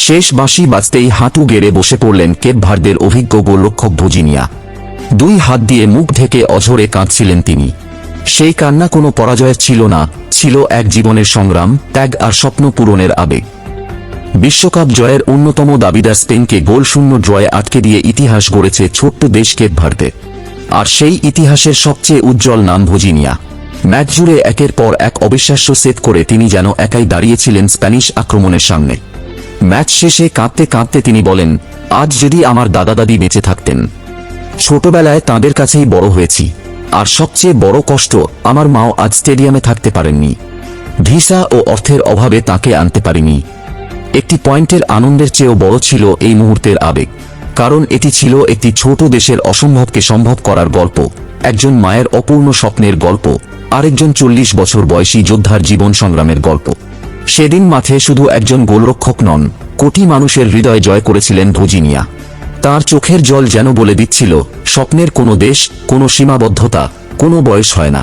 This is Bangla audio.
শেষ বাঁশি বাজতেই হাঁটু গেড়ে বসে পড়লেন কেপ ভার্দের অভিজ্ঞ গোলরক্ষক ভজিনিয়া। 2 হাত দিয়ে মুখ ঢেকে অঝরে কাঁদছিলেন তিনি। সেই কান্না কোনো পরাজয়ের ছিল না, ছিল এক জীবনের সংগ্রাম, ত্যাগ আর স্বপ্ন পূরণের আবেগ। বিশ্বকাপ জয়ের অন্যতম দাবিদার স্পেনকে গোলশূন্য ড্রয়ে আটকে দিয়ে ইতিহাস গড়েছে ছোট্ট দেশ কেপ ভার্দে। আর সেই ইতিহাসের সবচেয়ে উজ্জ্বল নাম ভজিনিয়া। ম্যাচ জুড়ে একের পর এক অবিশ্বাস্য সেট করে তিনি যেন একাই দাঁড়িয়েছিলেন স্প্যানিশ আক্রমণের সামনে। ম্যাচ শেষে কাঁদতে কাঁদতে তিনি বলেন, আজ যদি আমার দাদা দাদি বেঁচে থাকতেন। ছোটবেলায় তাঁদের কাছেই বড় হয়েছি, আর সবচেয়ে বড় কষ্ট, আমার মাও আজ স্টেডিয়ামে থাকতে পারেননি। ভিসা ও অর্থের অভাবে তাকে আনতে পারিনি। একটি পয়েন্টের আনন্দের চেয়েও বড় ছিল এই মুহূর্তের আবেগ, কারণ এটি ছিল একটি ছোট দেশের অসম্ভবকে সম্ভব করার গল্প, একজন মায়ের অপূর্ণ স্বপ্নের গল্প, আরেকজন 40 বছর বয়সী যোদ্ধার জীবন সংগ্রামের গল্প। সেদিন মাঠে শুধু একজন গোলরক্ষক নন, কোটি মানুষের হৃদয় জয় করেছিলেন ভজিনিয়া। তার চোখের জল যেন বলে দিচ্ছিল, স্বপ্নের কোনো দেশ, কোনো সীমাবদ্ধতা, কোনো বয়স হয় না।